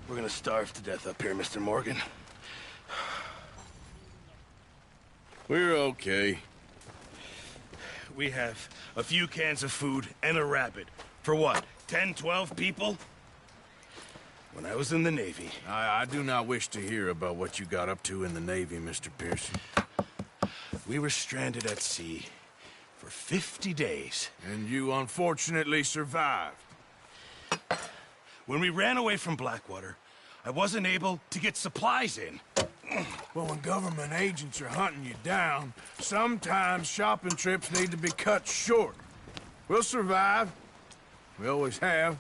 We're gonna starve to death up here, Mr. Morgan. We're okay. We have a few cans of food and a rabbit. For what, 10, 12 people? When I was in the Navy... I do not wish to hear about what you got up to in the Navy, Mr. Pearson. We were stranded at sea for 50 days. And you unfortunately survived. When we ran away from Blackwater, I wasn't able to get supplies in. Well, when government agents are hunting you down, sometimes shopping trips need to be cut short. We'll survive. We always have.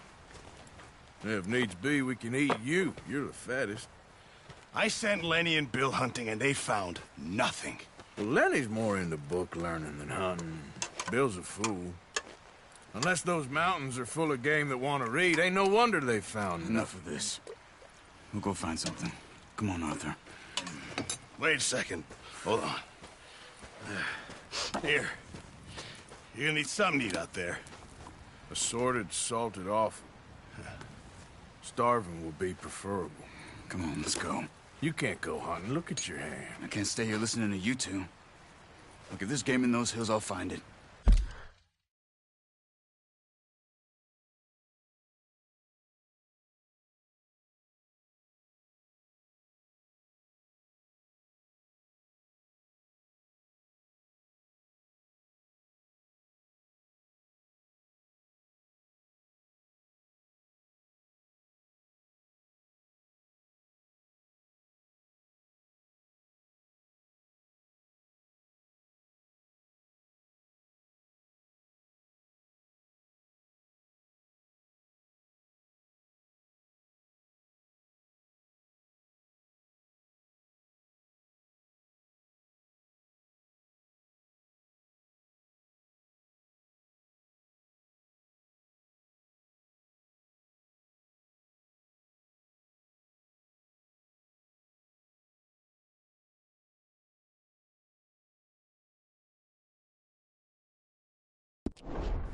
If needs be, we can eat you. You're the fattest. I sent Lenny and Bill hunting, and they found nothing. Well, Lenny's more into book learning than hunting. Bill's a fool. Unless those mountains are full of game that want to read, ain't no wonder they found Enough of this. We'll go find something. Come on, Arthur. Wait a second. Hold on. Here. You're gonna need something to eat out there. Assorted, salted offal. Starving will be preferable. Come on, let's go. You can't go hunting. Look at your hand. I can't stay here listening to you two. Look, if there's game in those hills, I'll find it.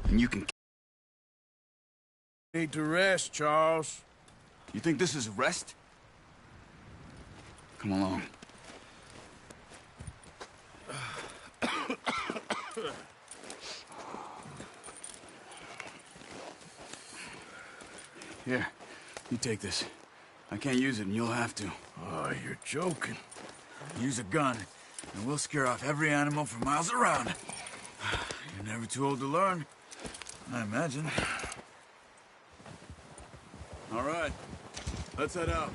And you can... Need to rest, Charles. You think this is rest? Come along. Here, you take this. I can't use it, and you'll have to. Oh, you're joking. Use a gun, and we'll scare off every animal for miles around. You're never too old to learn, I imagine. All right, let's head out.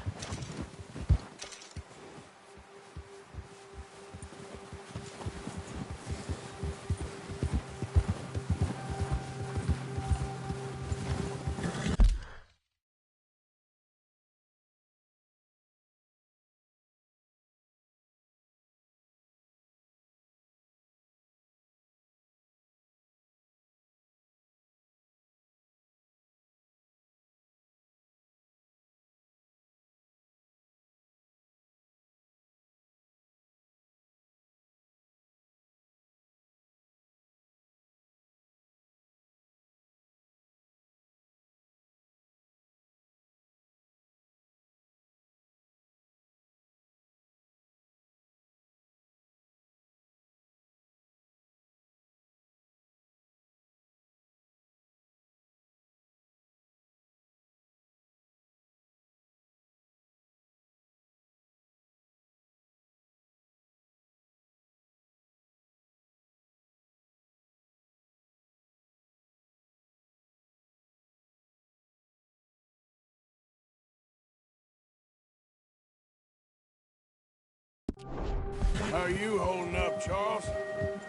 How are you holding up, Charles?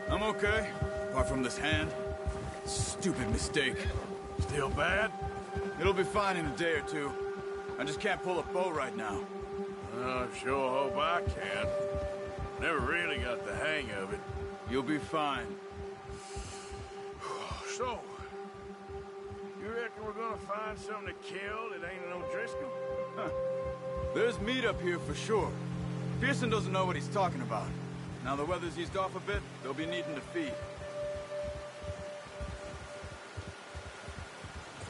I'm okay, apart from this hand. Stupid mistake. Still bad? It'll be fine in a day or two. I just can't pull a bow right now. I sure hope I can. Never really got the hang of it. You'll be fine. So, you reckon we're gonna find something to kill that ain't no Driscoll? Huh. There's meat up here for sure. Pearson doesn't know what he's talking about. Now the weather's eased off a bit, they'll be needing to feed.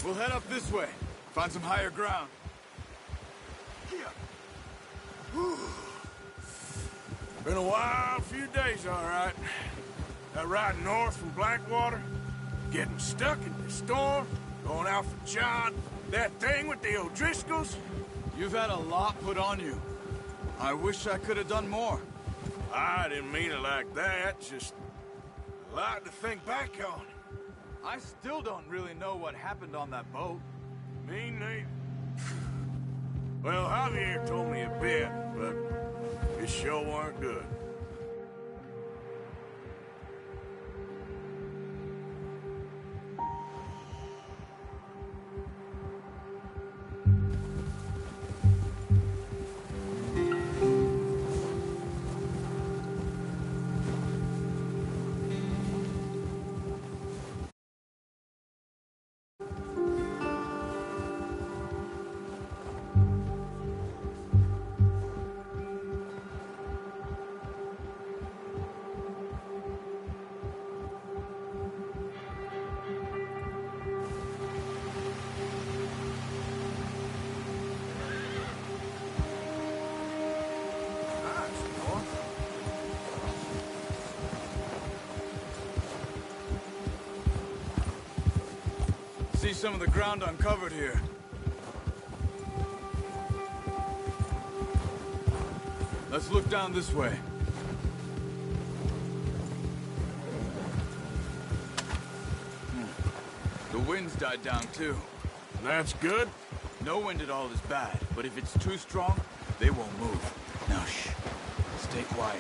We'll head up this way. Find some higher ground. Been a wild few days, all right. That ride north from Blackwater, getting stuck in the storm, going out for John, that thing with the O'Driscolls. You've had a lot put on you. I wish I could have done more. I didn't mean it like that, just a lot to think back on. I still don't really know what happened on that boat. Me neither. Well, Javier told me a bit, but it sure weren't good. See some of the ground uncovered here. Let's look down this way. The wind's died down too. That's good. No wind at all is bad, but if it's too strong, they won't move. Now shh. Stay quiet.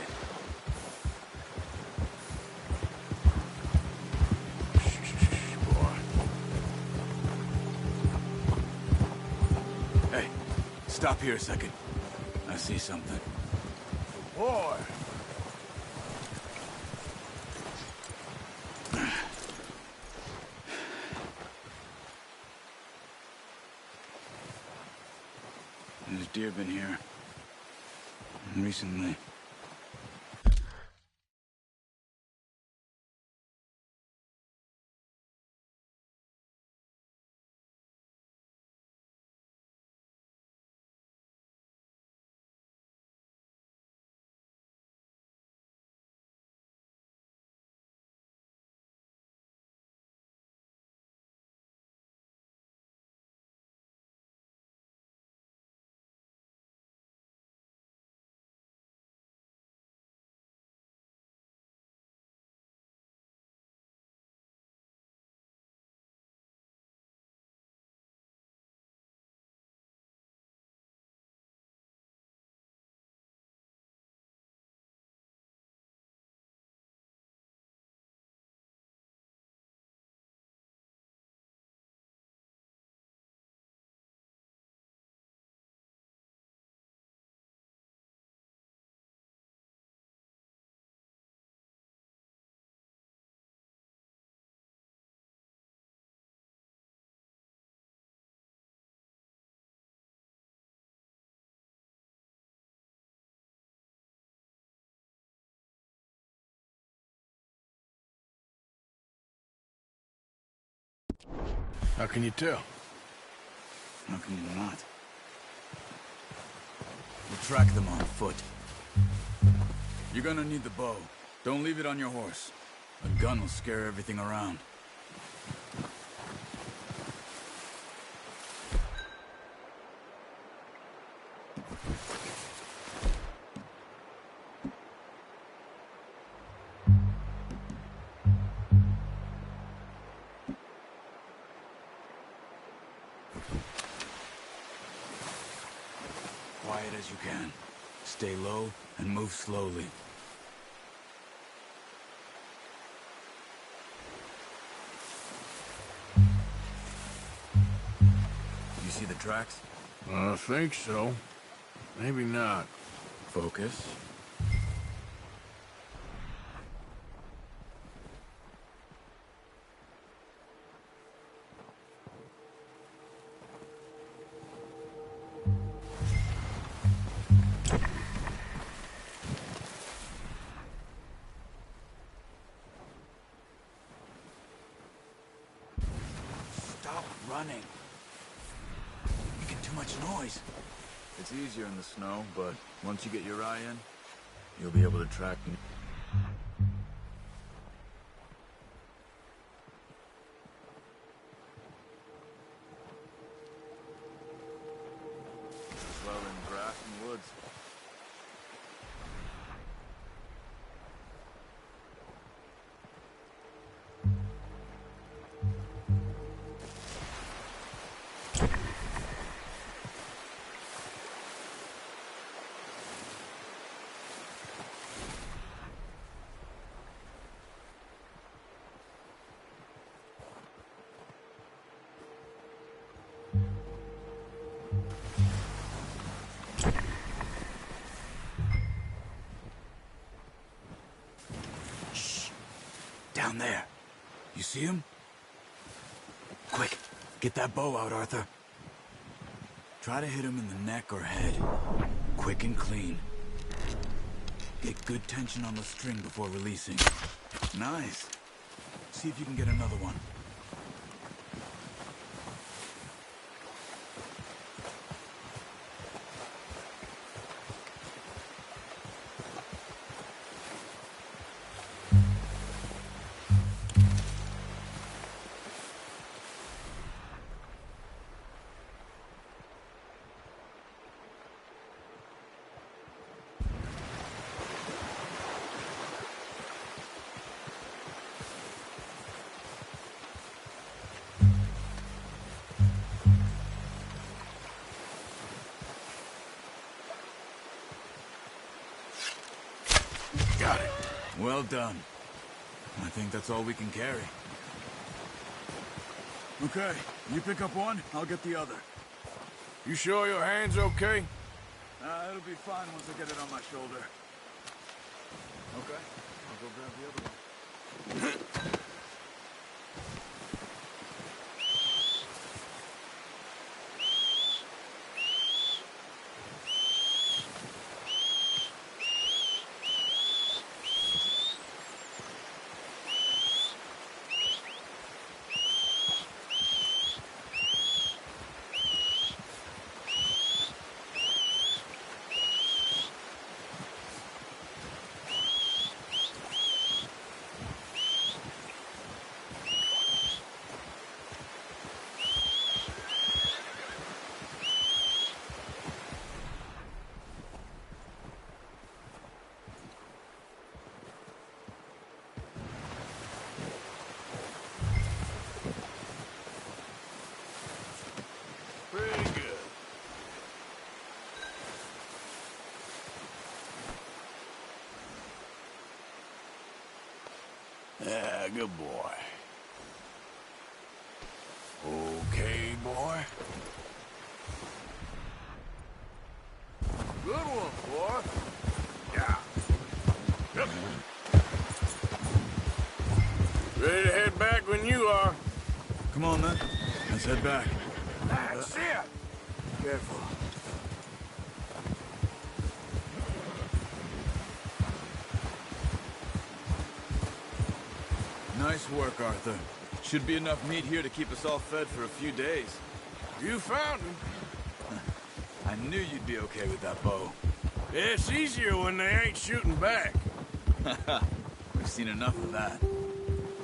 Hey, stop here a second. I see something. Boy. There's deer been here. Recently. How can you tell? How can you not? We'll track them on foot. You're gonna need the bow. Don't leave it on your horse. A gun will scare everything around. Quiet as you can. Stay low and move slowly. You see the tracks? I think so. Maybe not. Focus. Stop running. Making too much noise. It's easier in the snow, but once you get your eye in, you'll be able to track me. As well in grass and woods. Down there. You see him? Quick, get that bow out, Arthur. Try to hit him in the neck or head. Quick and clean. Get good tension on the string before releasing. Nice. See if you can get another one. Got it. Well done. I think that's all we can carry. Okay, you pick up one, I'll get the other. You sure your hand's okay? It'll be fine once I get it on my shoulder. Okay, I'll go grab the other one. Pretty good. Yeah, good boy. Okay, boy. Good one, boy. Yeah. Yep. Ready to head back when you are. Come on, then. Let's head back. That's it. Careful. Nice work, Arthur. Should be enough meat here to keep us all fed for a few days. You found him. I knew you'd be okay with that bow. It's easier when they ain't shooting back. We've seen enough of that.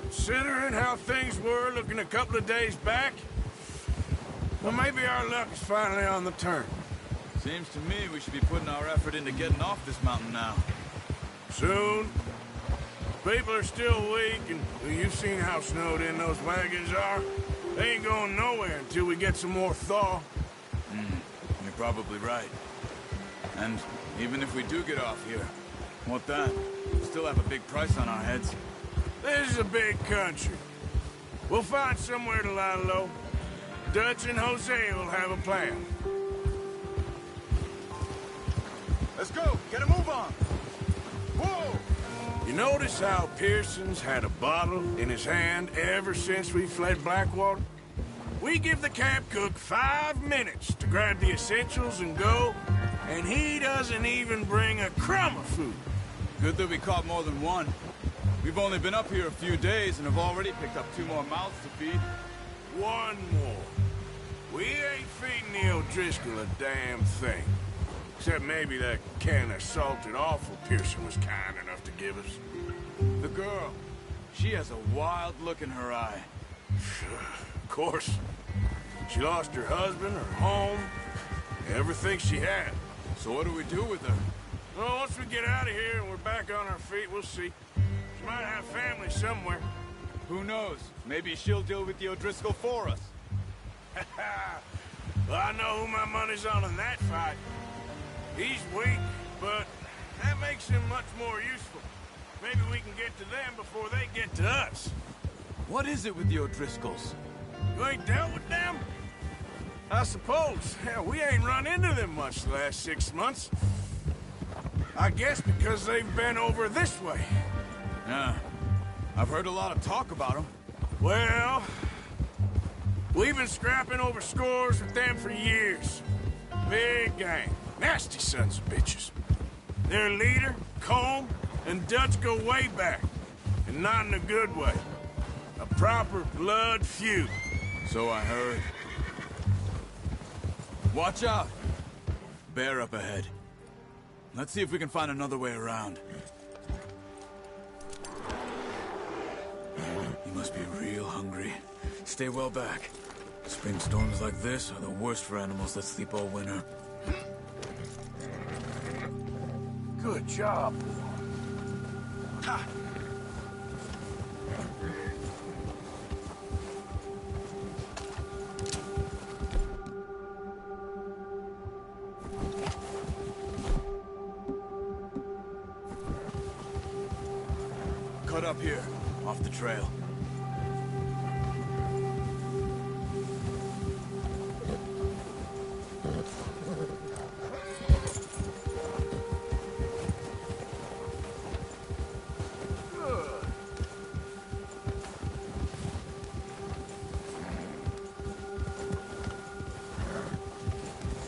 Considering how things were looking a couple of days back, well, maybe our luck is finally on the turn. Seems to me we should be putting our effort into getting off this mountain now. Soon. People are still weak, and well, you've seen how snowed in those wagons are. They ain't going nowhere until we get some more thaw. You're probably right. And even if we do get off here, what then? We still have a big price on our heads. This is a big country. We'll find somewhere to lie low. Dutch and Jose will have a plan. Let's go! Get a move on! Whoa! You notice how Pearson's had a bottle in his hand ever since we fled Blackwater? We give the camp cook 5 minutes to grab the essentials and go, and he doesn't even bring a crumb of food. Good that we caught more than one. We've only been up here a few days and have already picked up 2 more mouths to feed. One more. We ain't feeding the O'Driscoll a damn thing. Except maybe that can of salted offal Pearson was kind enough to give us. The girl, she has a wild look in her eye. Of course. She lost her husband, her home, everything she had. So what do we do with her? Well, once we get out of here and we're back on our feet, we'll see. She might have family somewhere. Who knows? Maybe she'll deal with the O'Driscoll for us. Well, I know who my money's on in that fight. He's weak, but that makes him much more useful. Maybe we can get to them before they get to us. What is it with the O'Driscolls? You ain't dealt with them? I suppose. Hell, we ain't run into them much the last 6 months. I guess because they've been over this way. Yeah. I've heard a lot of talk about them. Well, we've been scrapping over scores with them for years. Big gang. Nasty sons of bitches. Their leader, Colm, and Dutch go way back. And not in a good way. A proper blood feud. So I heard. Watch out! Bear up ahead. Let's see if we can find another way around. You must be real hungry. Stay well back. Spring storms like this are the worst for animals that sleep all winter. Good job. Ha! Cut up here, off the trail.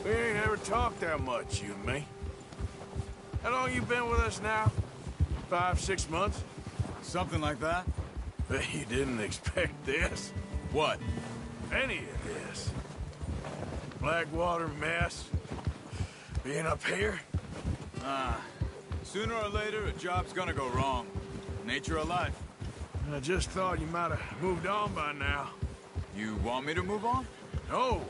We ain't ever talked that much, you and me. How long you been with us now? 5, 6 months? Something like that? Bet you didn't expect this. What? Any of this. Blackwater mess. Being up here? Sooner or later, a job's gonna go wrong. Nature of life. I just thought you might have moved on by now. You want me to move on? No.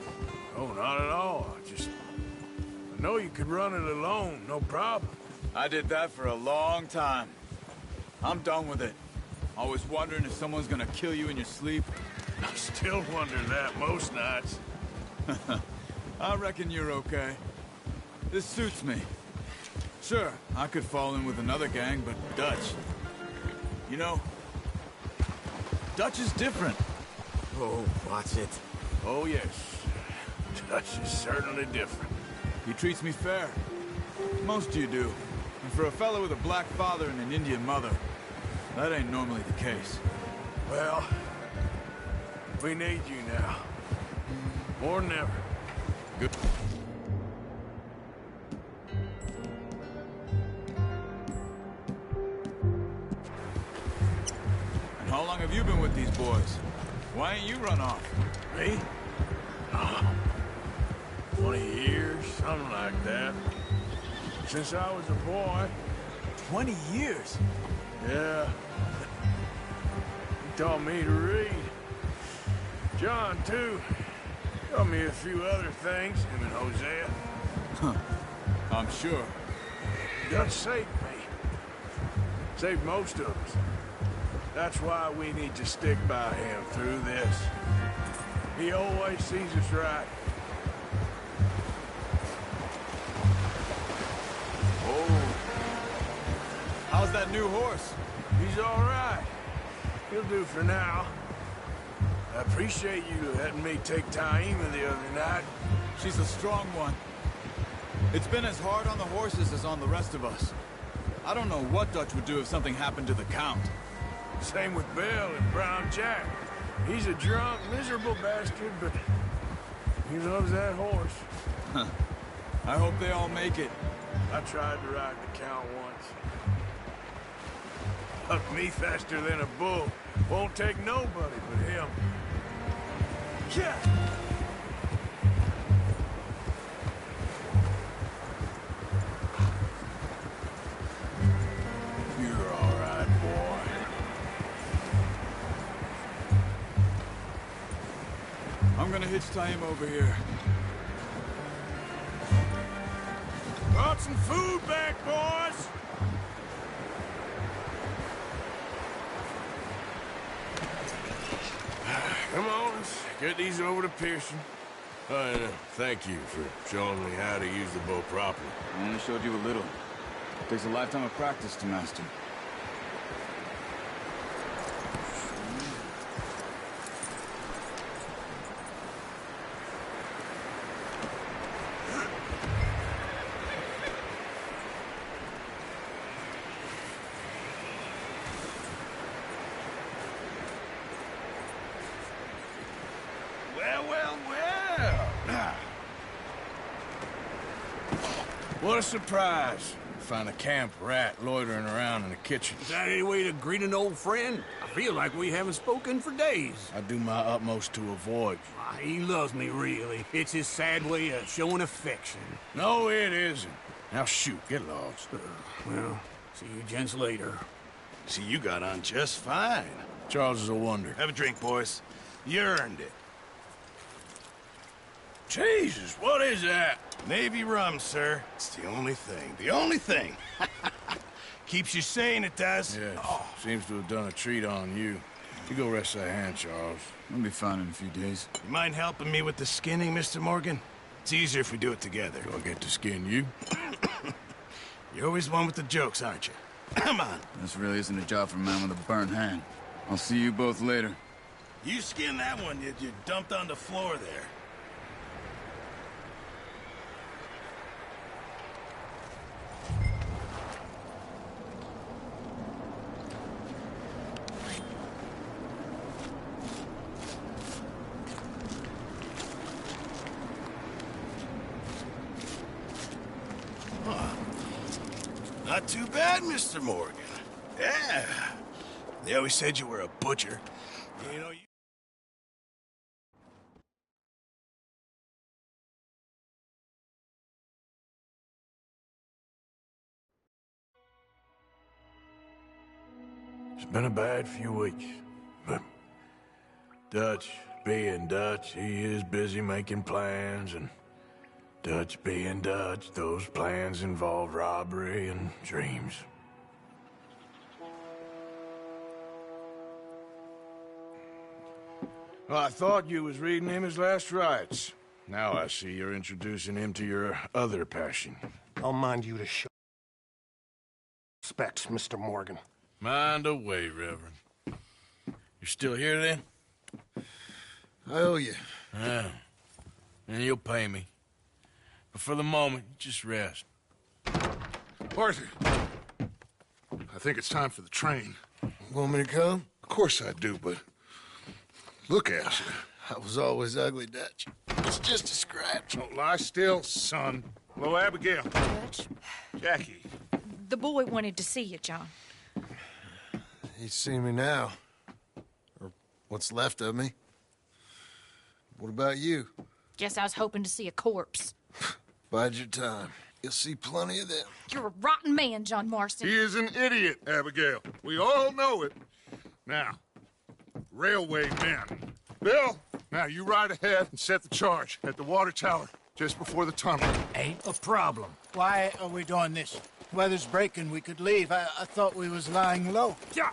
No, not at all. I know you could run it alone, no problem. I did that for a long time. I'm done with it. Always wondering if someone's gonna kill you in your sleep. I still wonder that most nights. I reckon you're okay. This suits me. Sure, I could fall in with another gang, but Dutch... You know, Dutch is different. Oh, watch it. Oh, yes. Dutch is certainly different. He treats me fair. Most of you do. And for a fellow with a black father and an Indian mother, that ain't normally the case. Well, we need you now. More than ever. Good. And how long have you been with these boys? Why ain't you run off? Me? Oh, 20 years, something like that. Since I was a boy. 20 years? Yeah. He taught me to read. John, too. Taught me a few other things, him and Hosea. Huh. I'm sure. Dutch saved me. Saved most of us. That's why we need to stick by him through this. He always sees us right. Oh. How's that new horse? He's all right. He'll do for now. I appreciate you letting me take Taima the other night. She's a strong one. It's been as hard on the horses as on the rest of us. I don't know what Dutch would do if something happened to the Count. Same with Bill and Brown Jack. He's a drunk, miserable bastard, but he loves that horse. I hope they all make it. I tried to ride the Count once. Hucked me faster than a bull. Won't take nobody but him. Yeah! You're all right, boy. I'm gonna hitch Taima over here. Brought some food back, boys! Come on, let's get these over to Pearson. And thank you for showing me how to use the bow properly. I only showed you a little. It takes a lifetime of practice to master. Well. What a surprise. Find a camp rat loitering around in the kitchen. Is that any way to greet an old friend? I feel like we haven't spoken for days. I do my utmost to avoid you. He loves me, really. It's his sad way of showing affection. No, it isn't. Now shoot, get lost. Well, see you gents later. See, you got on just fine. Charles is a wonder. Have a drink, boys. You earned it. Jesus, what is that? Navy rum, sir. It's the only thing. The only thing. Keeps you sane, it does. Yes, seems to have done a treat on you. You go rest that hand, Charles. I'll be fine in a few days. You mind helping me with the skinning, Mr. Morgan? It's easier if we do it together. Do I get to skin you? You're always one with the jokes, aren't you? Come on. This really isn't a job for a man with a burnt hand. I'll see you both later. You skin that one you dumped on the floor there. Not too bad, Mr. Morgan. Yeah. They always said you were a butcher. You know, It's been a bad few weeks, but Dutch being Dutch, he is busy making plans, and Dutch being Dutch, those plans involve robbery and dreams. Well, I thought you was reading him his last rites. Now I see you're introducing him to your other passion. I'll mind you to show respect, Mr. Morgan. Mind away, Reverend. You're still here, then? I owe you. Yeah. And you'll pay me. But for the moment, just rest. Arthur, I think it's time for the train. Want me to come? Of course I do, but look at you. I was always ugly, Dutch. It's just a scratch. Don't lie still, son. Hello, Abigail. Dutch, Jackie. the boy wanted to see you, John. He's seen me now. Or what's left of me. What about you? Guess I was hoping to see a corpse. Bide your time. You'll see plenty of them. You're a rotten man, John Marston. He is an idiot, Abigail. We all know it. Now, railway men. Bill, now you ride ahead and set the charge at the water tower just before the tunnel. Ain't a problem. Why are we doing this? Weather's breaking. We could leave. I thought we was lying low. Yeah,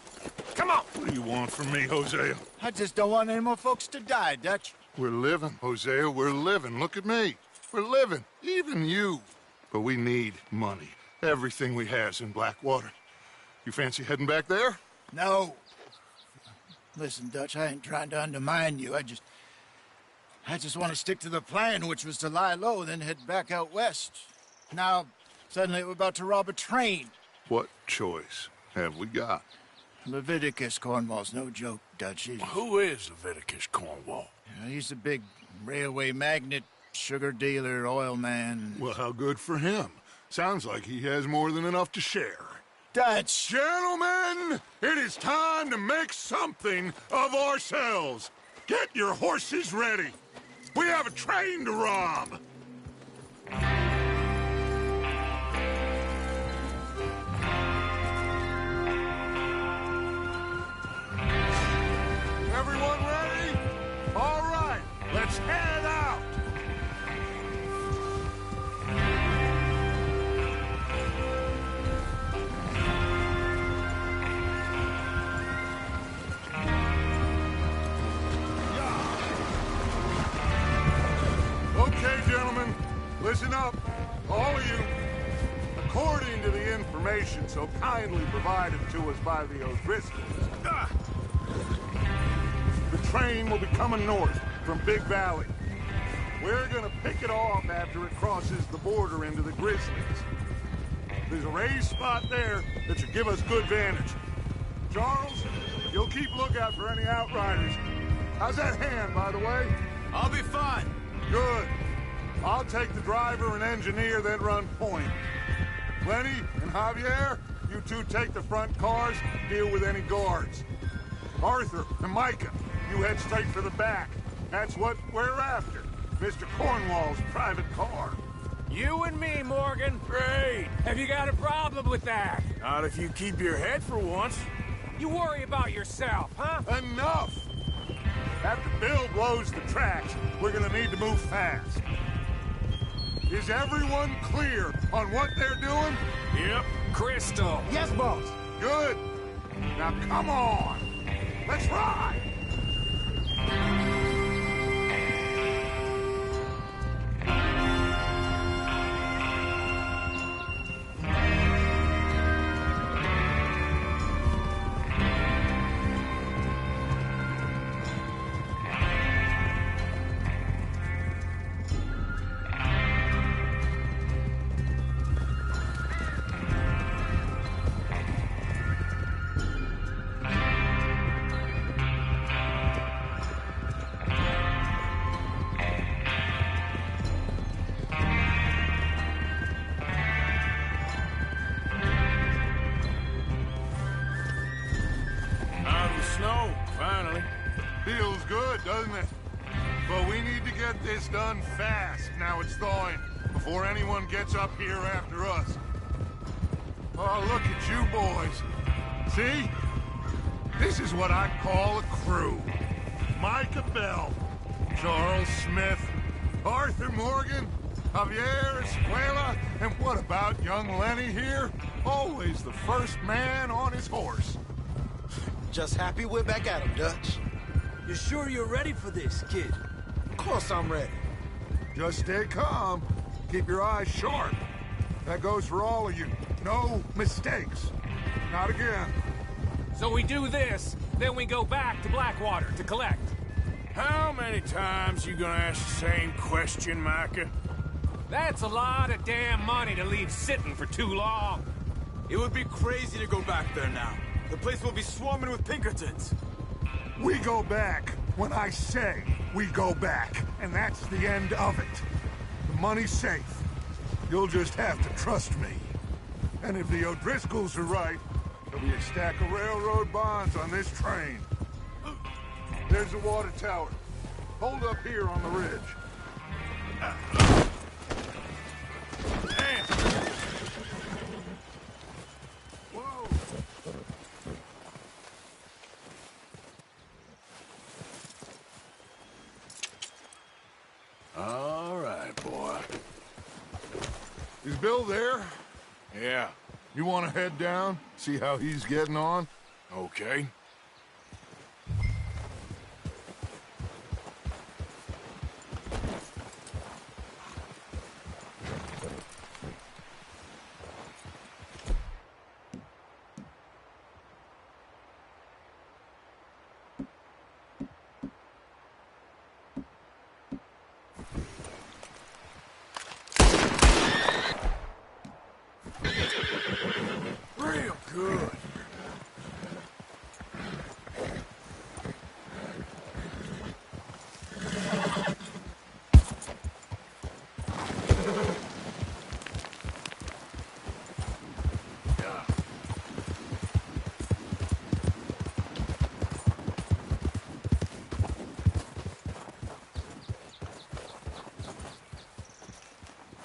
come on. What do you want from me, Hosea? I just don't want any more folks to die, Dutch. We're living, Hosea. We're living. Look at me. We're living. Even you. But we need money. Everything we has in Blackwater. You fancy heading back there? No. Listen, Dutch, I ain't trying to undermine you. I just want to stick to the plan, which was to lie low, then head back out west. Now, suddenly we're about to rob a train. What choice have we got? Leviticus Cornwall's no joke, Dutch. Who is Leviticus Cornwall? He's a big railway magnate, sugar dealer, oil man. Well, how good for him. Sounds like he has more than enough to share. Dutch! Gentlemen, it is time to make something of ourselves. Get your horses ready. We have a train to rob. Everyone ready? All right, let's head out. Okay, gentlemen, listen up, all of you. According to the information so kindly provided to us by the O'Driscolls, the train will be coming north from Big Valley. We're gonna pick it off after it crosses the border into the Grizzlies. There's a raised spot there that should give us good vantage. Charles, you'll keep lookout for any outriders. How's that hand, by the way? I'll be fine. Good. I'll take the driver and engineer, then run point. Lenny and Javier, you two take the front cars, deal with any guards. Arthur and Micah, you head straight for the back. That's what we're after. Mr. Cornwall's private car. You and me, Morgan. Great. Have you got a problem with that? Not if you keep your head for once. You worry about yourself, huh? Enough! After Bill blows the tracks, we're gonna need to move fast. Is everyone clear on what they're doing? Yep. Crystal. Yes, boss. Good. Now come on. Let's ride. Snow, finally. Feels good, doesn't it? But we need to get this done fast, now it's thawing, before anyone gets up here after us. Oh, look at you boys. See? This is what I call a crew. Micah Bell, Charles Smith, Arthur Morgan, Javier Escuela, and what about young Lenny here? Always the first man on his horse. Just happy we're back at him, Dutch. You sure you're ready for this, kid? Of course I'm ready. Just stay calm. Keep your eyes sharp. That goes for all of you. No mistakes. Not again. So we do this, then we go back to Blackwater to collect. How many times you gonna ask the same question, Micah? That's a lot of damn money to leave sitting for too long. It would be crazy to go back there now. The place will be swarming with Pinkertons. We go back when I say we go back, and that's the end of it. The money's safe. You'll just have to trust me. And if the O'Driscolls are right, there'll be a stack of railroad bonds on this train. There's the water tower. Hold up here on the ridge. Damn. Whoa! All right, boy. Is Bill there? Yeah, You want to head down, see how he's getting on? okay.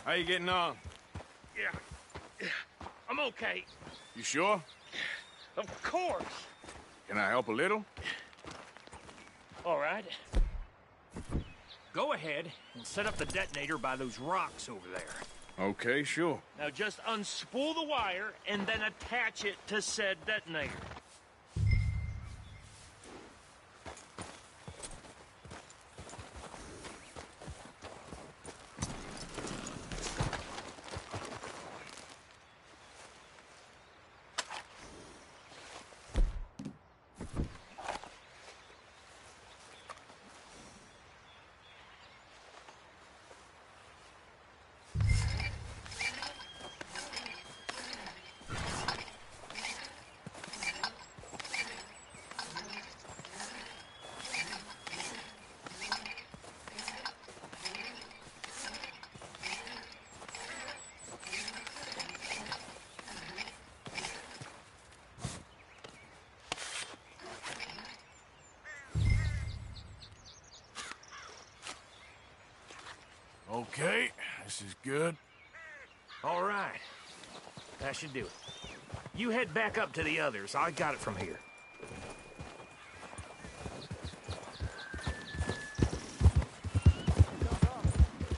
How you getting on? Yeah. I'm okay. You sure? Of course. Can I help a little? All right. Go ahead and set up the detonator by those rocks over there. Okay, sure. Now just unspool the wire and then attach it to said detonator. Okay, this is good. All right. That should do it. You head back up to the others. I got it from here.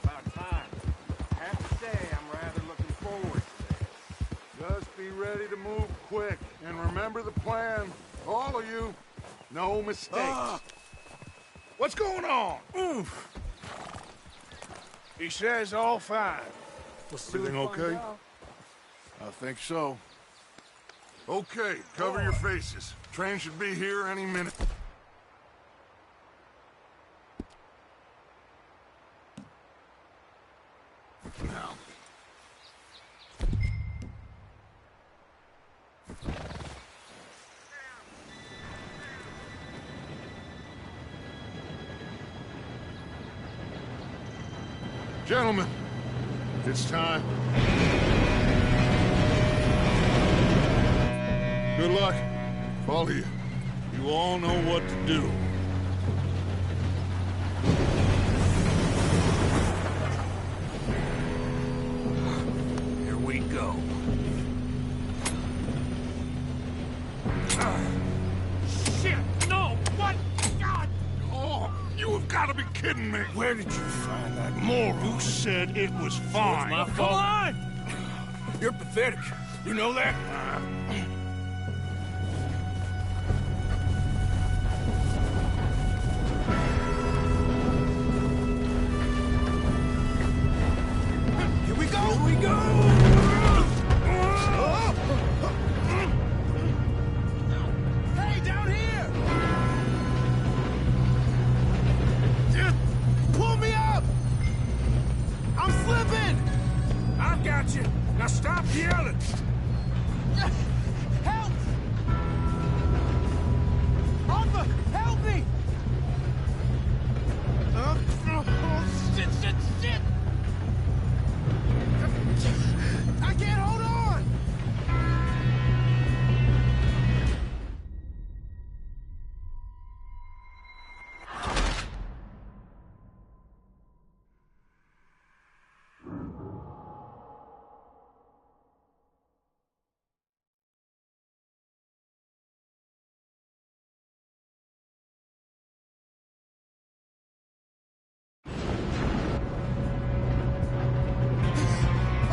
About time. Have to say, I'm rather looking forward to this. Just be ready to move quick. And remember the plan. All of you. No mistakes. What's going on? Oof. He says all fine. Everything okay? I think so. Okay, cover your faces. Train should be here any minute. Now. Gentlemen, it's time. Good luck. All of you. You all know what to do. Here we go. Shit! No! What? God! Oh, you have got to be kidding me. Where did you find that moron? Who said it was fine? My fault. Come on! You're pathetic. You know that? Here we go! Here we go! Hey, down here! Just pull me up! I'm slipping! I've got you. Now stop yelling! Help! Arthur, help me! Oh, shit, shit, shit! I can't hold on!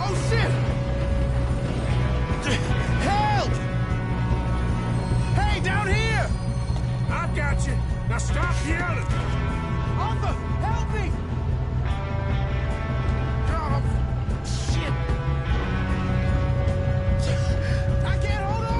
Oh, shit! Help! Hey, down here! I've got you. Now stop yelling! Arthur, help me! Oh, shit! I can't hold on!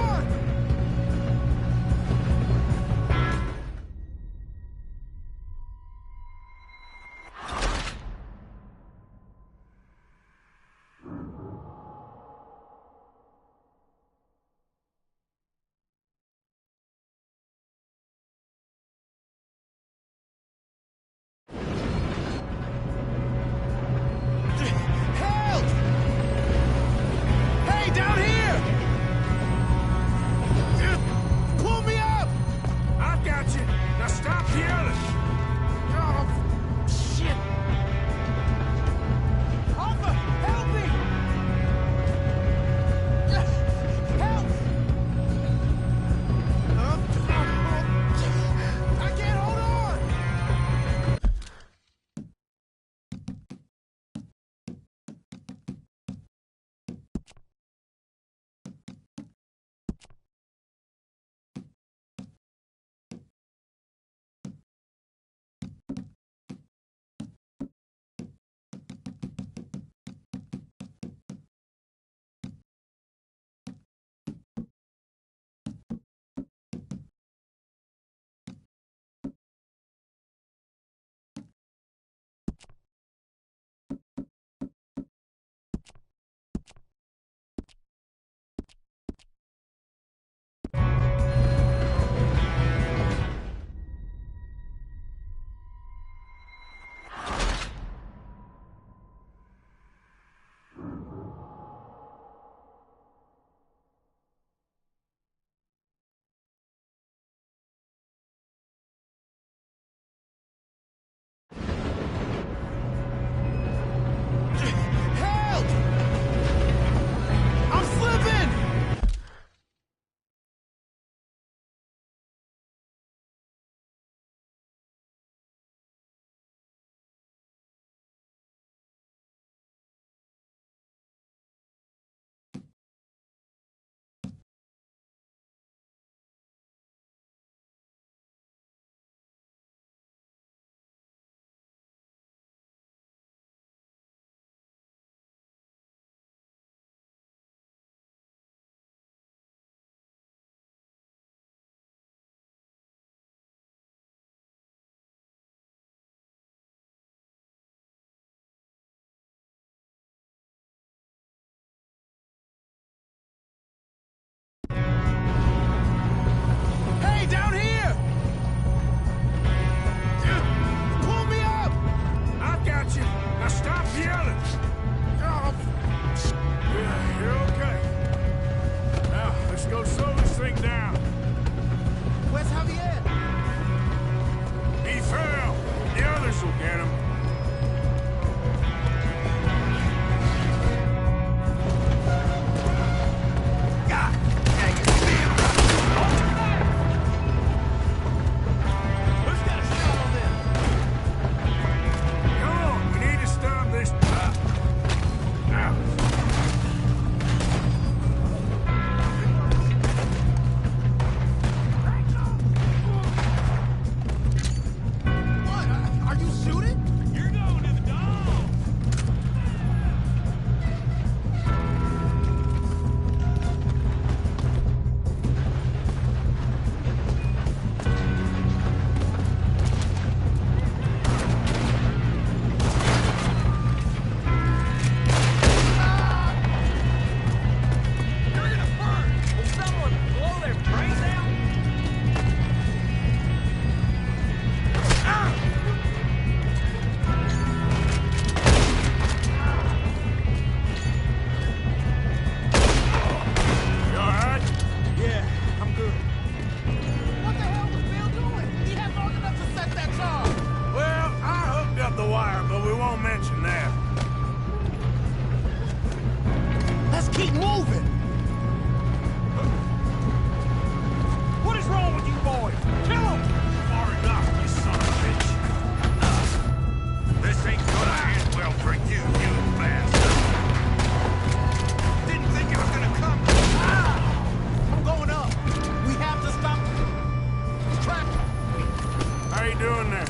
How you doing there?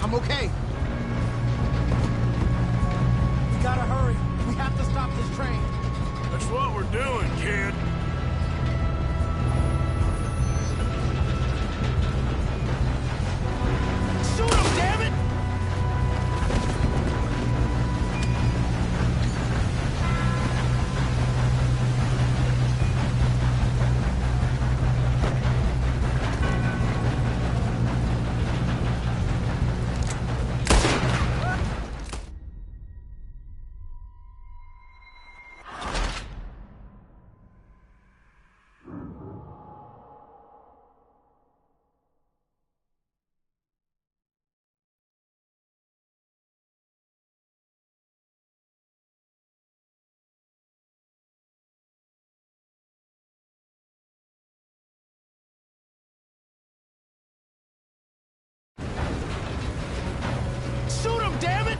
I'm okay. We gotta hurry. We have to stop this train. That's what we're doing, kid. Shoot him, damn it! Shoot him, damn it!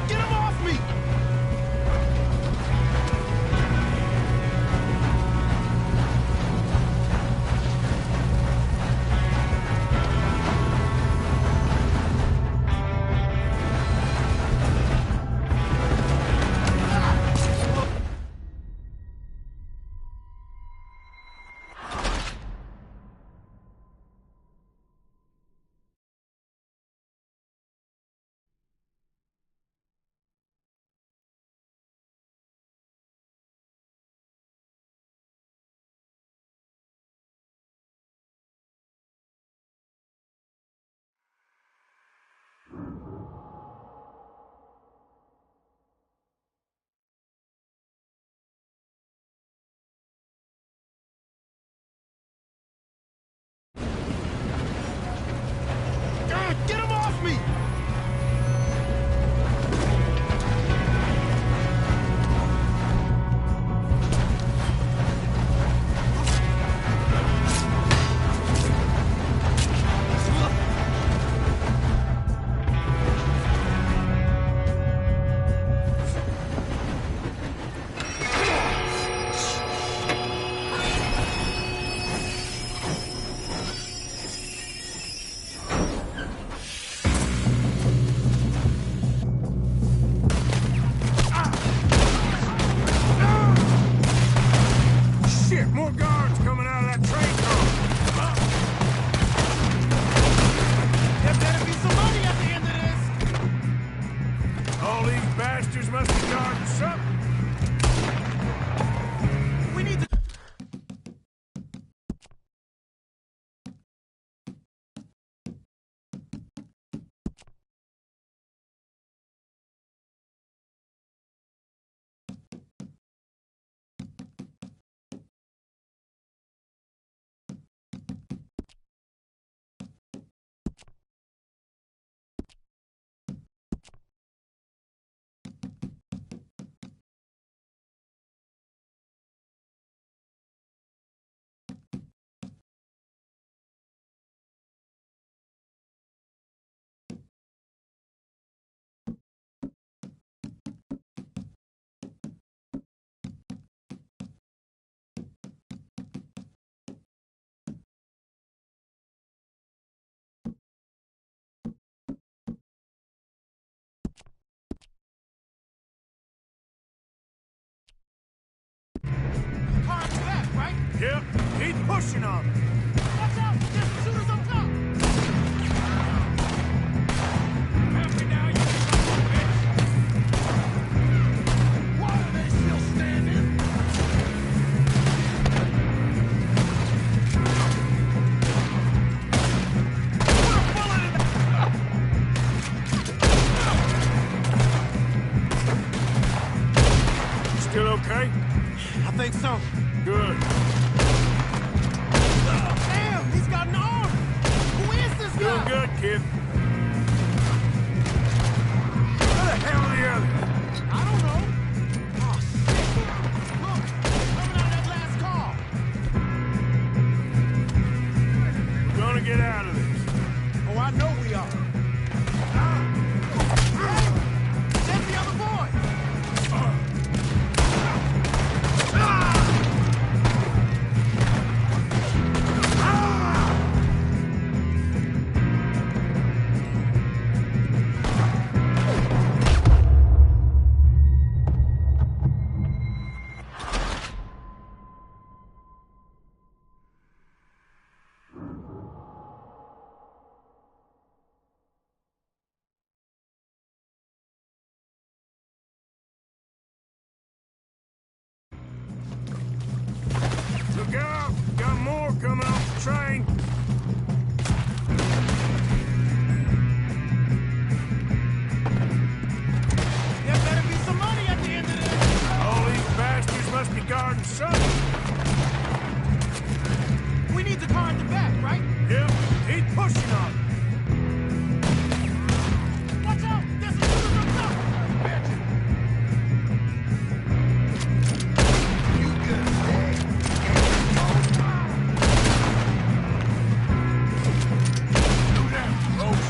Get him off me! Get him off me! Shit, more guards coming out of that train car. There better be some money at the end of this! All these bastards must be guarding something. We need to... Car's back, right? Yep, keep pushing on them. Watch out! There's shooters on top! Help me now, you son of a bitch. Why are they still standing? down? Good. Damn, he's got an arm! Who is this Doing guy? good, kid. Where the hell are the others? I don't know. Oh, shit. Look, coming out of that last car. We're gonna get out of this. Oh, I know we are. There's the other boy. Look out! Got more coming off the train. There better be some money at the end of this. All these bastards must be guarding something. We need the car in the back, right? Yep, keep pushing on it. Watch out! There's a shooter up top! Go down, folks.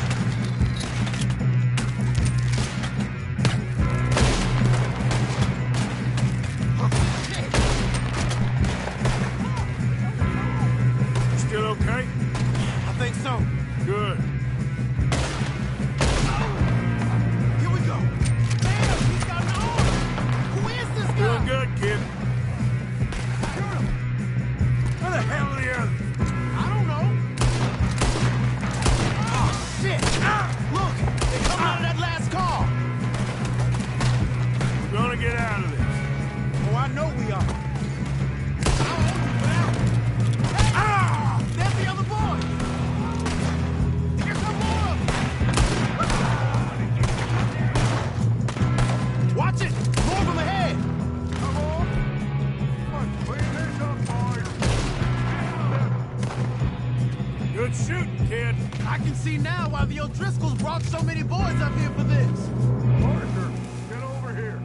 Still okay? I think so. Good. Here we go. Damn, he's got an arm! Who is this guy? Doing good, kid. Where the hell are the others? I don't know. Oh, shit! Look, they're coming out of that last car. We're gonna get out of this. Oh, I know we are. There's the other boy! Here come more of them! Watch it! More of them ahead! Come on. Let's clean this up, boys. Good shooting, kid. I can see now why the O'Driscolls brought so many boys up here for this. Arthur, get over here.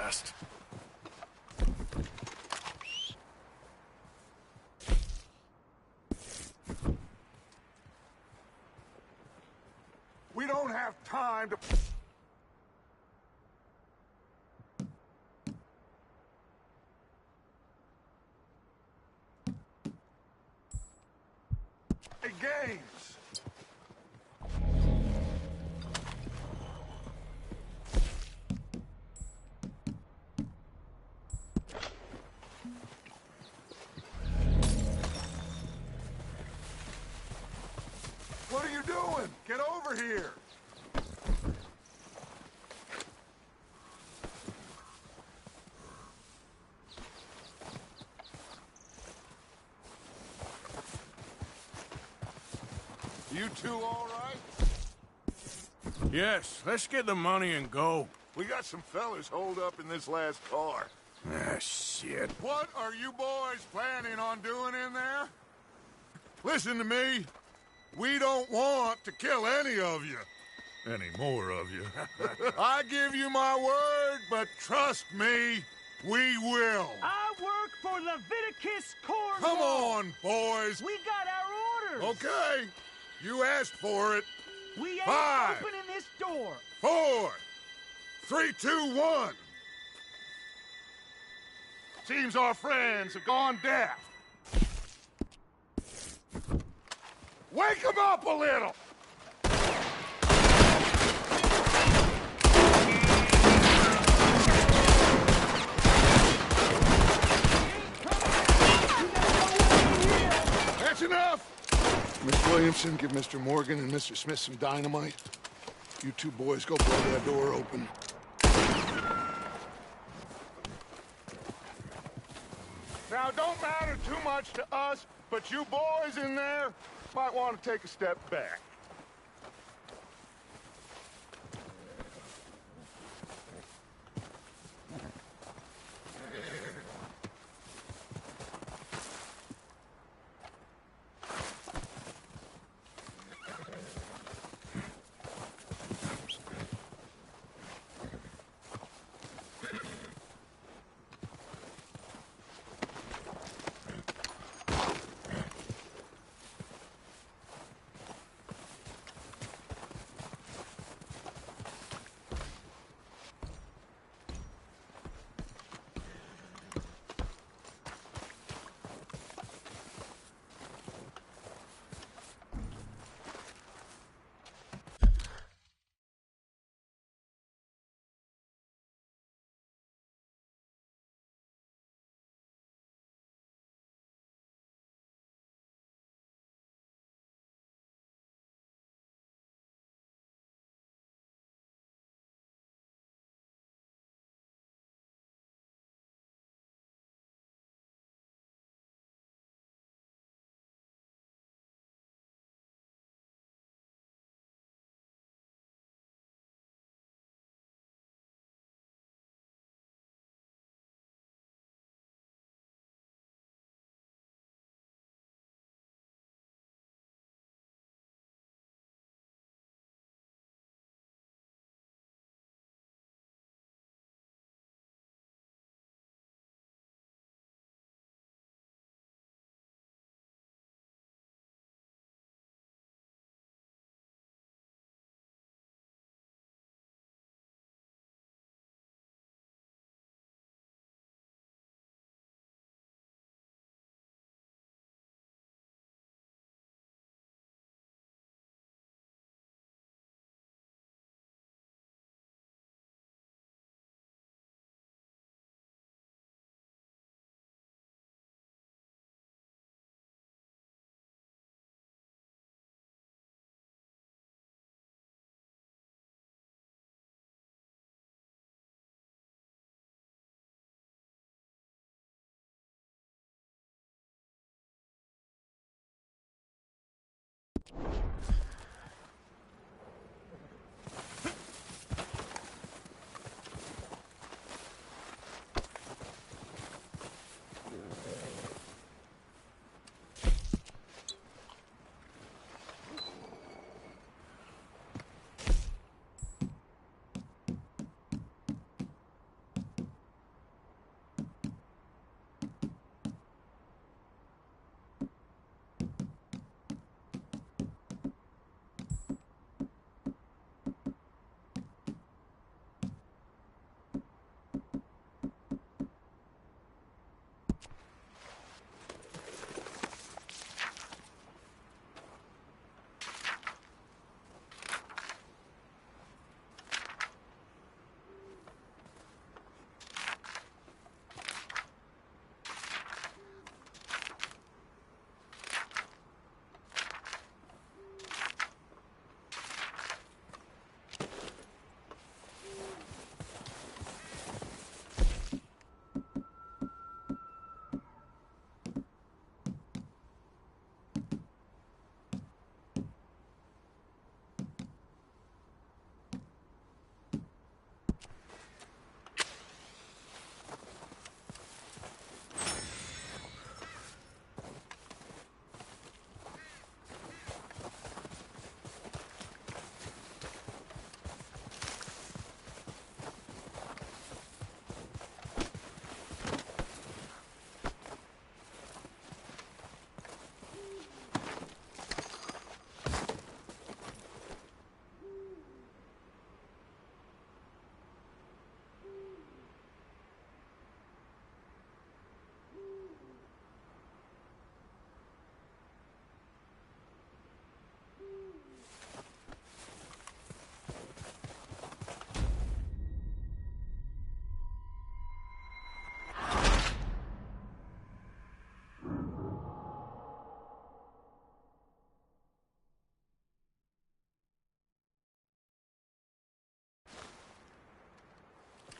last. We don't have time to... play games. What are you doing? Get over here! You two all right? Yes, let's get the money and go. We got some fellas holed up in this last car. Ah, shit. What are you boys planning on doing in there? Listen to me. We don't want to kill any of you. Any more of you. I give you my word, but trust me, we will. I work for Leviticus Cornwall. Come on, boys. We got our orders. Okay. You asked for it. We ain't 5, opening this door. 4, 3, 2, 1. Seems our friends have gone deaf. Wake them up a little! That's enough! Miss Williamson, give Mr. Morgan and Mr. Smith some dynamite. You two boys go blow that door open. Now, don't matter too much to us, but you boys in there might want to take a step back.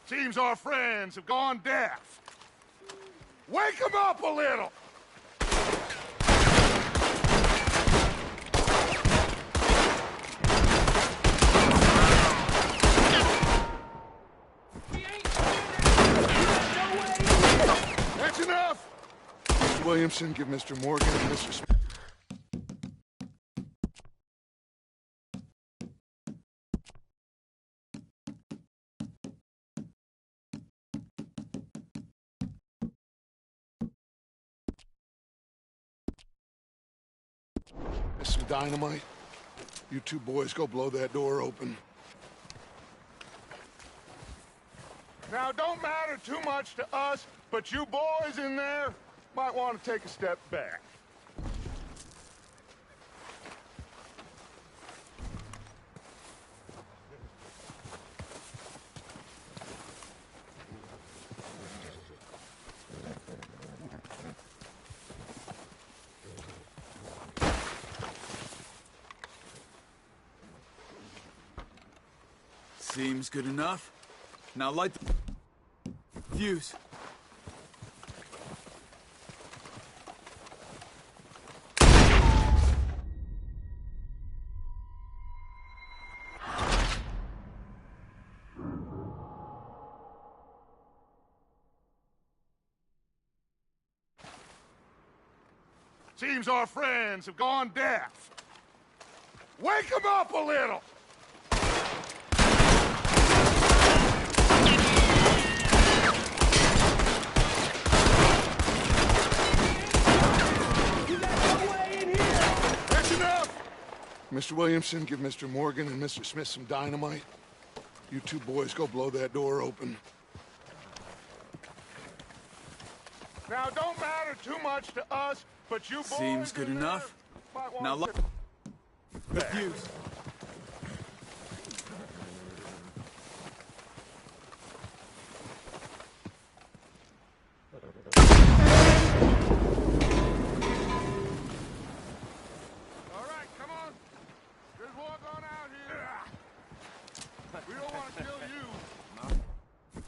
Seems our friends have gone deaf. Wake them up a little! That's enough! Mr. Williamson, give Mr. Morgan and Mr. Smith. Some dynamite. You two boys go blow that door open. Now, don't matter too much to us, but you boys in there might want to take a step back. Seems good enough. Now light the fuse. Seems our friends have gone deaf. Wake them up a little! That's enough! Mr. Williamson, give Mr. Morgan and Mr. Smith some dynamite. You two boys go blow that door open. Now, don't matter too much to us, but you boys... Seems good enough. Now light the fuse. All right, come on. Just walk on out here. We don't want to kill you.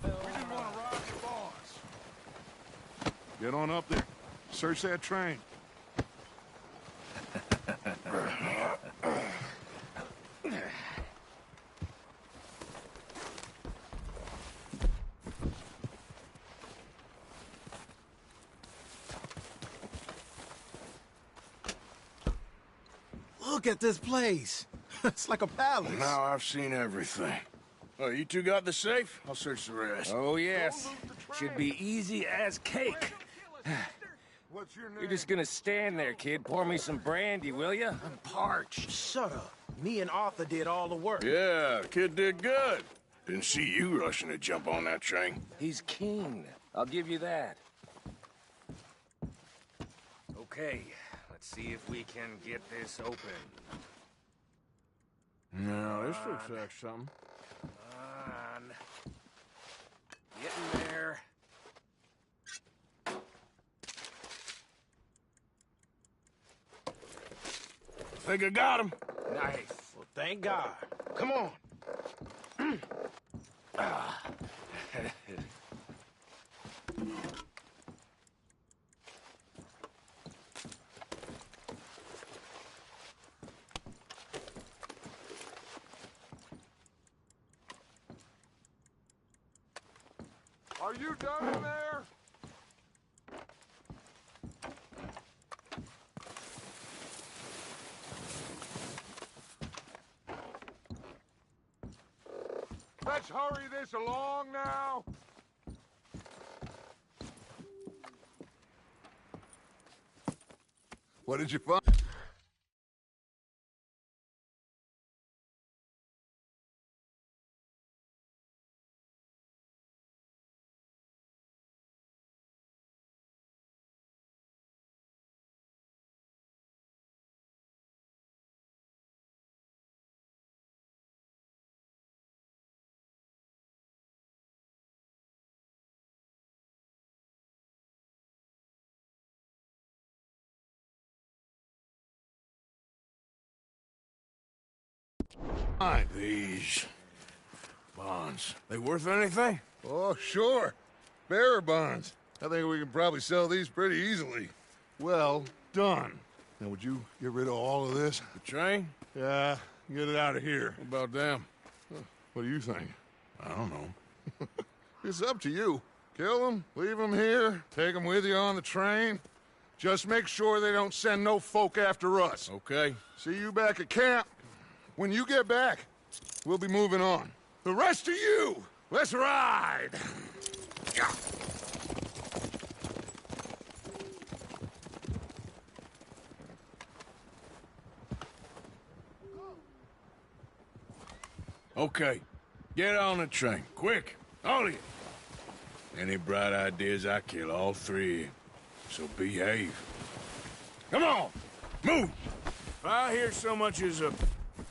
We just want to rob the boss. Get on up there. Search that train. Look at this place. It's like a palace. Now I've seen everything. Oh, you two got the safe? I'll search the rest. Oh, yes. Should be easy as cake. What's your name? You're just gonna stand there, kid. Pour me some brandy, will you? I'm parched. Shut up. Me and Arthur did all the work. Yeah, the kid did good. Didn't see you rushing to jump on that train. He's keen. I'll give you that. Okay, let's see if we can get this open. No, this looks like something. Come on. Getting there. Think I got him. Nice. Well, thank God. Come on. Are you done in there? Let's hurry this along now. What did you find? These Bonds. They worth anything? Oh, sure. Bearer bonds. I think we can probably sell these pretty easily. Well done. Now, would you get rid of all of this? The train? Yeah, get it out of here. What about them? What do you think? I don't know. It's up to you. Kill them, leave them here, take them with you on the train. Just make sure they don't send no folk after us. Okay. See you back at camp. When you get back, we'll be moving on. The rest of you, let's ride! Yeah. Okay. Get on the train. Quick. All of you. Any bright ideas, I kill all three. So behave. Come on! Move! If I hear so much as a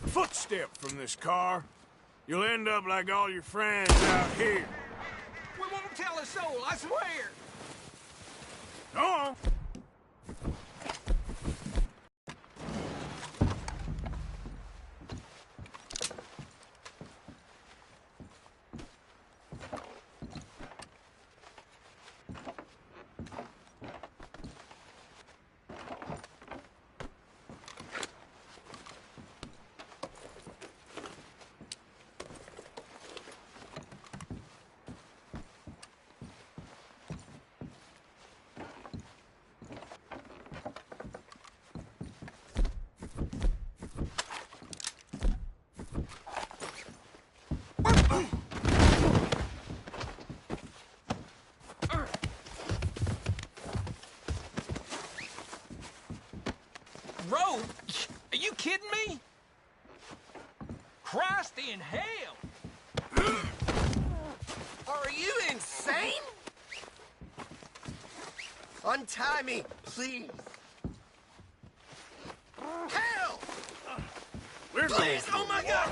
footstep from this car, you'll end up like all your friends out here. We won't tell a soul, I swear! Go on! Rope? Are you kidding me? Christ in hell! Are you insane? Untie me, please. Hell! Please, oh my God!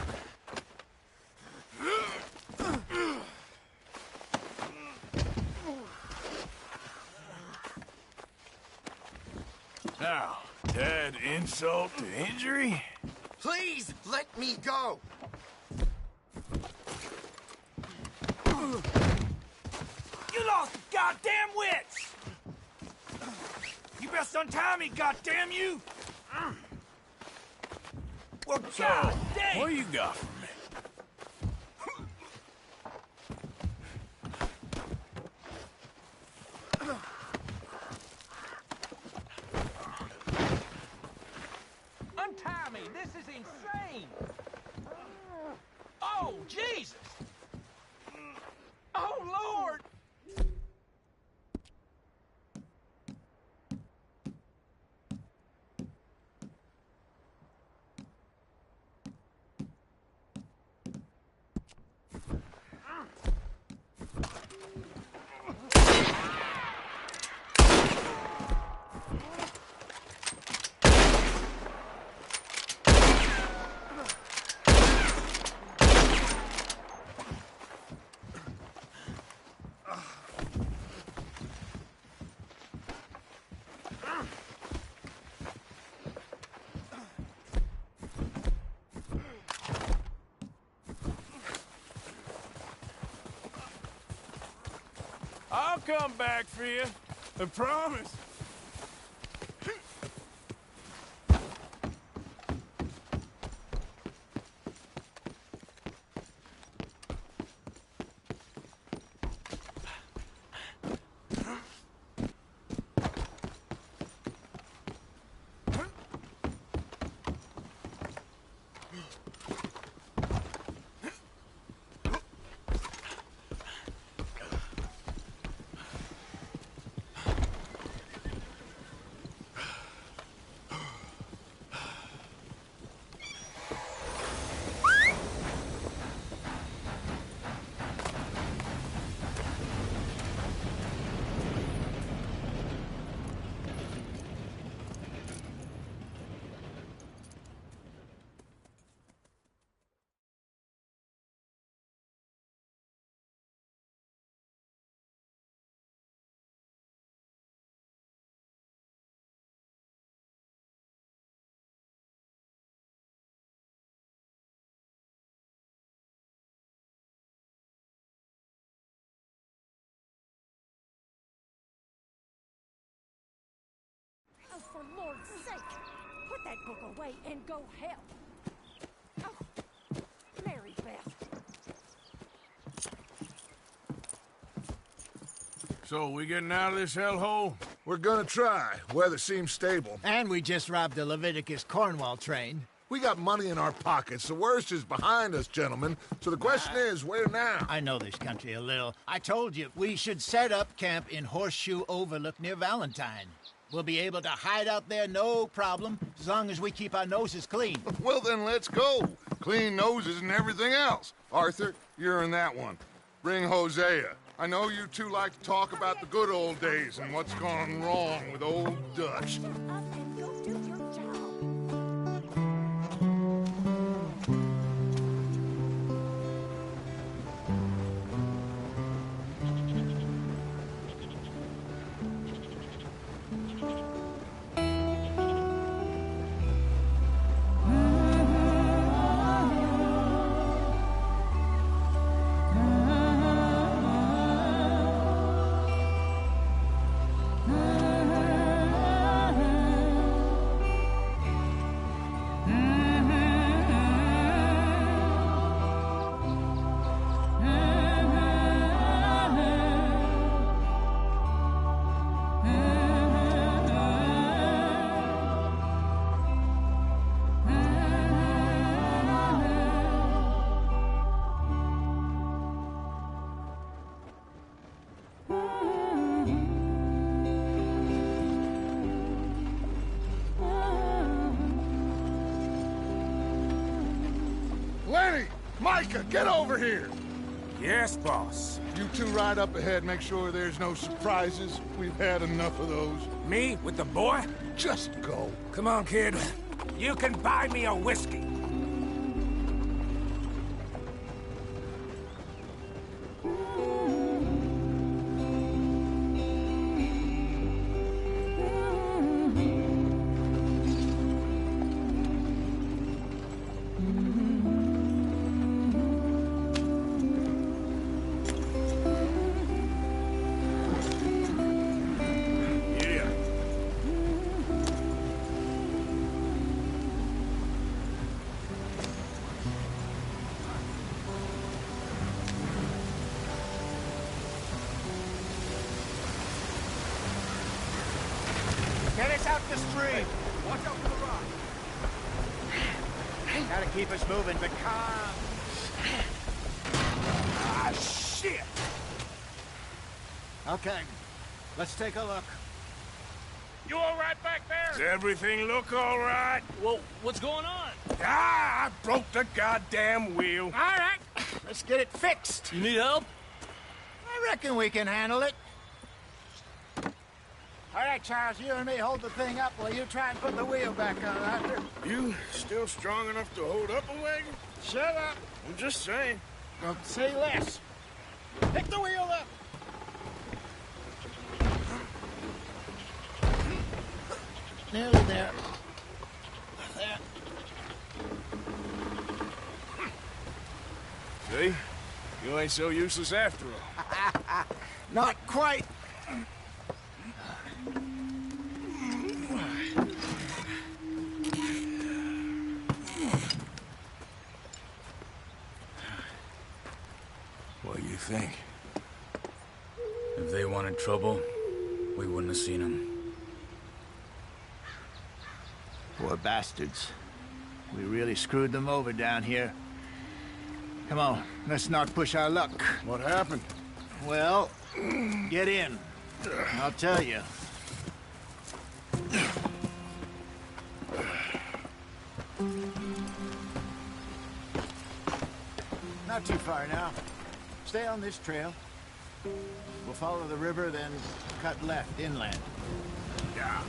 Now, to add insult to injury? Please, let me go! You lost the goddamn wits! You best untie me, goddamn you! Well, So, God dang! what do you got for me? Untie me! This is insane! Oh, Jesus! Oh, Lord! I'll come back for you. I promise. God's sake! Put that book away and go help. Oh, Mary Beth. So, we getting out of this hellhole? We're gonna try. Weather seems stable. And we just robbed the Leviticus Cornwall train. We got money in our pockets. The worst is behind us, gentlemen. So the question is, where now? I know this country a little. I told you, we should set up camp in Horseshoe Overlook near Valentine. We'll be able to hide out there, no problem, as long as we keep our noses clean. Well, then let's go. Clean noses and everything else. Arthur, you're in that one. Bring Hosea. I know you two like to talk about the good old days and what's gone wrong with old Dutch. Micah, get over here! Yes, boss. You two ride up ahead, make sure there's no surprises. We've had enough of those. Me with the boy? Just go. Come on, kid. You can buy me a whiskey. Get us out the stream. Watch out for the rock. Gotta keep us moving, but calm. Ah, shit! Okay, let's take a look. You all right back there? Does everything look all right? Well, what's going on? Ah, I broke the goddamn wheel. All right, let's get it fixed. You need help? I reckon we can handle it. All right, Charles, you and me hold the thing up while you try and put the wheel back on, Arthur. You still strong enough to hold up a wagon? Shut up. I'm just saying. Don't say less. Pick the wheel up. Nearly there. There. See? You ain't so useless after all. Not quite. What do you think? If they wanted trouble, we wouldn't have seen them. Poor bastards. We really screwed them over down here. Come on, let's not push our luck. What happened? Well, get in. I'll tell you. Not too far now. Stay on this trail. We'll follow the river, then cut left inland. Yeah.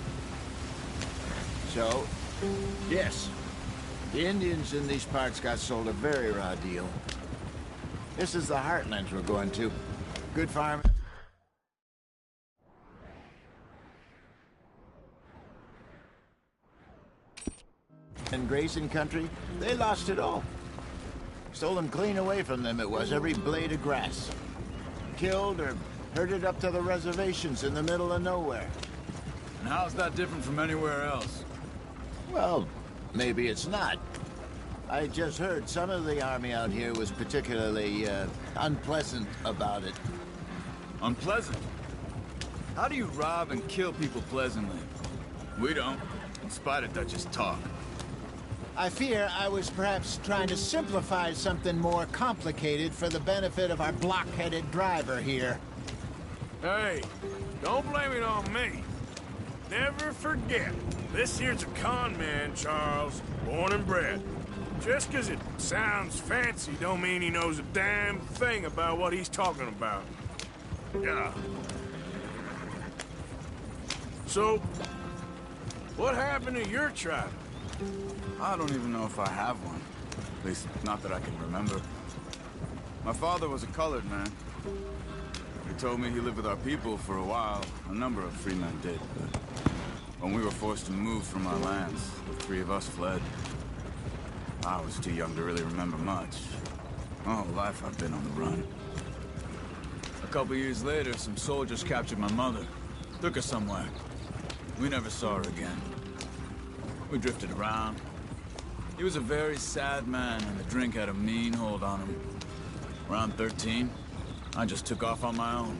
So, yes, the Indians in these parts got sold a very raw deal. This is the heartlands we're going to. Good farm. And grazing country, they lost it all. Stolen clean away from them it was, every blade of grass. Killed or herded up to the reservations in the middle of nowhere. And how's that different from anywhere else? Well, maybe it's not. I just heard some of the army out here was particularly, unpleasant about it. Unpleasant? How do you rob and kill people pleasantly? We don't, in spite of Dutch's talk. I fear I was perhaps trying to simplify something more complicated for the benefit of our block-headed driver here. Hey, don't blame it on me. Never forget, this here's a con man, Charles, born and bred. Just 'cause it sounds fancy don't mean he knows a damn thing about what he's talking about. Yeah. So, what happened to your tribe? I don't even know if I have one. At least, not that I can remember. My father was a colored man. He told me he lived with our people for a while. A number of free men did, but when we were forced to move from our lands, the three of us fled. I was too young to really remember much. My whole life I've been on the run. A couple years later, some soldiers captured my mother. Took her somewhere. We never saw her again. We drifted around. He was a very sad man, and the drink had a mean hold on him. Around 13, I just took off on my own.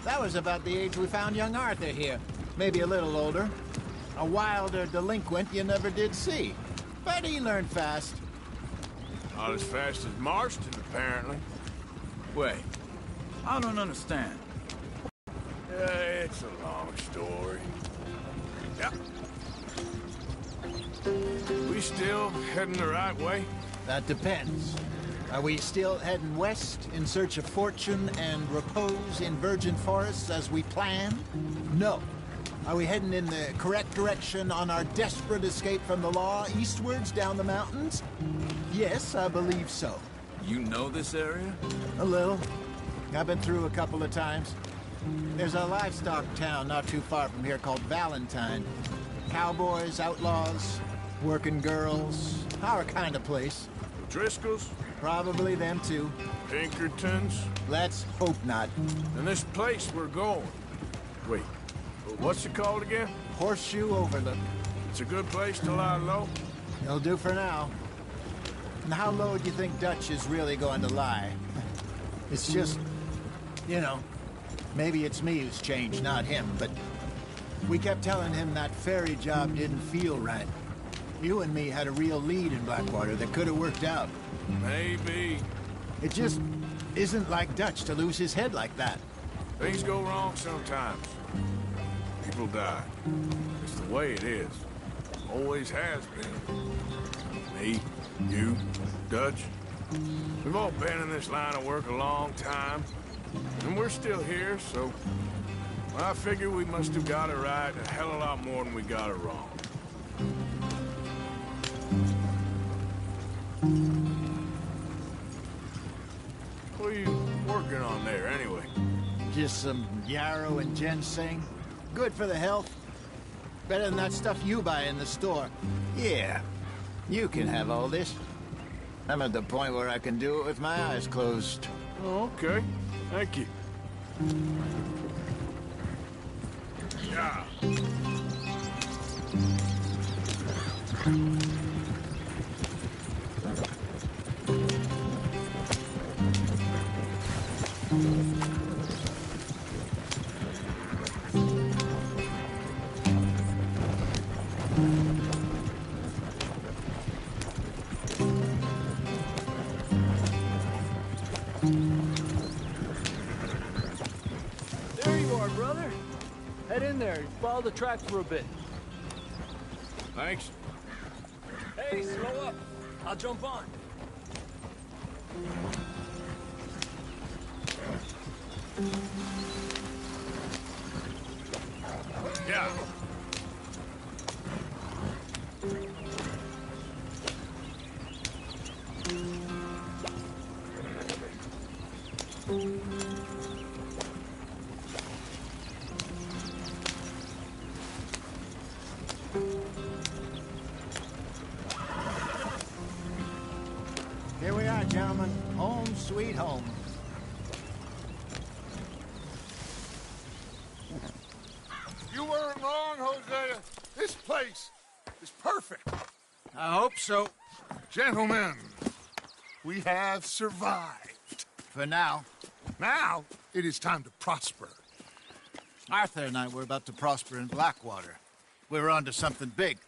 That was about the age we found young Arthur here. Maybe a little older. A wilder delinquent you never did see. But he learned fast. Not as fast as Marston, apparently. Wait, I don't understand. It's a long story. Yep. We still heading the right way? That depends. Are we still heading west in search of fortune and repose in virgin forests as we planned? No. Are we heading in the correct direction on our desperate escape from the law eastwards down the mountains? Yes, I believe so. You know this area? A little. I've been through a couple of times. There's a livestock town not too far from here called Valentine. Cowboys, outlaws, working girls, our kind of place. Driscolls? Probably them too. Pinkertons? Let's hope not. And this place we're going. Wait, what's it called again? Horseshoe Overlook. It's a good place to lie low? It'll do for now. And how low do you think Dutch is really going to lie? It's just, you know, maybe it's me who's changed, not him, but we kept telling him that ferry job didn't feel right. You and me had a real lead in Blackwater that could have worked out. Maybe. It just isn't like Dutch to lose his head like that. Things go wrong sometimes. People die. It's the way it is. Always has been. Me, you, Dutch. We've all been in this line of work a long time. And we're still here, so I figure we must have got it right a hell of a lot more than we got it wrong. What are you working on there, anyway? Just some yarrow and ginseng. Good for the health. Better than that stuff you buy in the store. Yeah, you can have all this. I'm at the point where I can do it with my eyes closed. Oh, okay. Thank you. Yeah. There you are, brother. Head in there. Follow the tracks for a bit. Thanks. Hey, slow up. I'll jump on. Yeah. Here we are, gentlemen. Home sweet home. You weren't wrong, Hosea. This place, is perfect. I hope so. Gentlemen, we have survived. For now. Now, it is time to prosper. Arthur and I were about to prosper in Blackwater. We were onto something big.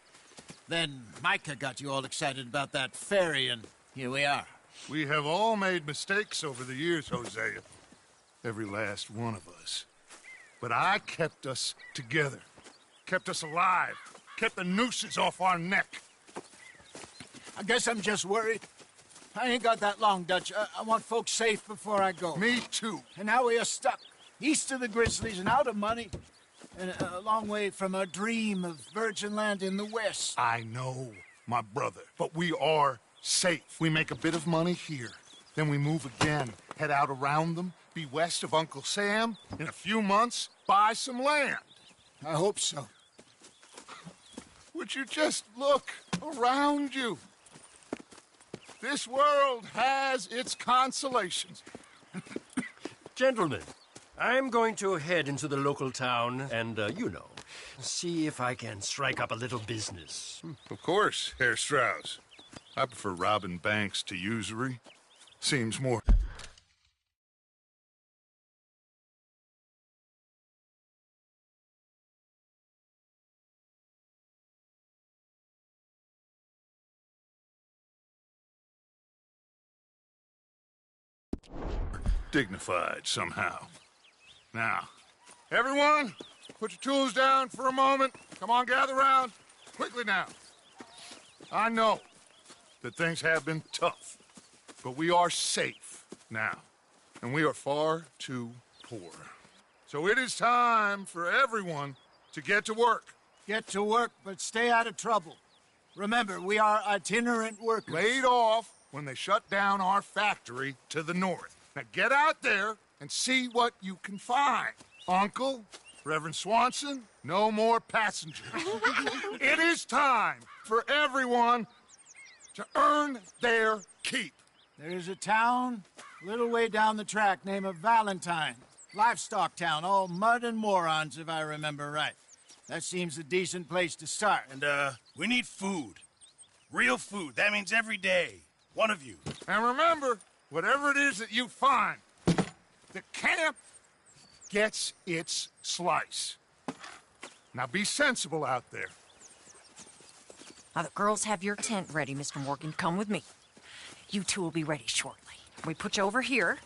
Then Micah got you all excited about that ferry, and here we are. We have all made mistakes over the years, Hosea. Every last one of us. But I kept us together. Kept us alive. Kept the nooses off our neck. I guess I'm just worried. I ain't got that long, Dutch. I want folks safe before I go. Me too. And now we are stuck. East of the Grizzlies and out of money. And a long way from our dream of virgin land in the west. I know, my brother. But we are safe. We make a bit of money here. Then we move again. Head out around them. Be west of Uncle Sam. In a few months, buy some land. I hope so. Would you just look around you? This world has its consolations. Gentlemen, I'm going to head into the local town and, see if I can strike up a little business. Of course, Herr Strauss. I prefer robbing banks to usury. Seems more... dignified somehow. Now, everyone, put your tools down for a moment. Come on, gather round. Quickly now. I know that things have been tough, but we are safe now, and we are far too poor. So it is time for everyone to get to work. Get to work, but stay out of trouble. Remember, we are itinerant workers. Laid off when they shut down our factory to the north. Now get out there and see what you can find. Uncle, Reverend Swanson, no more passengers. It is time for everyone to earn their keep. There is a town a little way down the track named Valentine. Livestock town, all mud and morons, if I remember right. That seems a decent place to start. And, we need food. Real food. That means every day. One of you. And remember, whatever it is that you find, the camp gets its slice. Now be sensible out there. Now, the girls have your tent ready, Mr. Morgan. Come with me. You two will be ready shortly. We put you over here.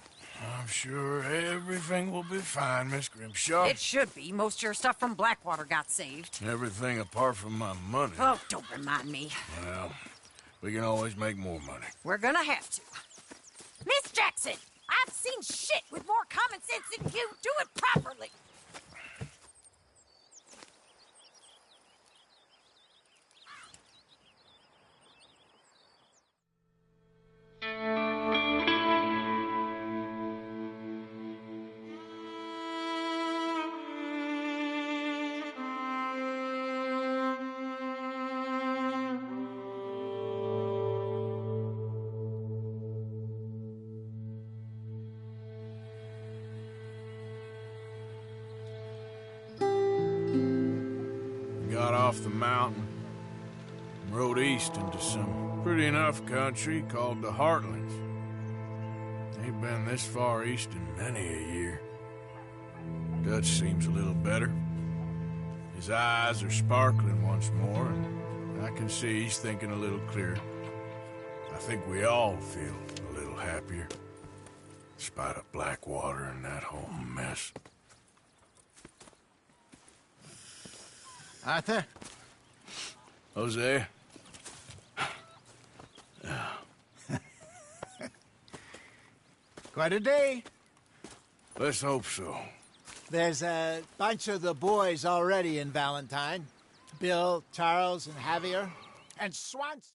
I'm sure everything will be fine, Miss Grimshaw. It should be. Most of your stuff from Blackwater got saved. Everything apart from my money. Oh, don't remind me. Well, we can always make more money. We're gonna have to. Miss Jackson, I've seen shit with more common sense than you. Do it properly. Got off the mountain and rode east into some pretty enough country called the Heartlands. Ain't been this far east in many a year. Dutch seems a little better. His eyes are sparkling once more, and I can see he's thinking a little clearer. I think we all feel a little happier, in spite of Blackwater and that whole mess. Arthur? Jose? Quite a day. Let's hope so. There's a bunch of the boys already in Valentine. Bill, Charles, and Javier. And Swanson.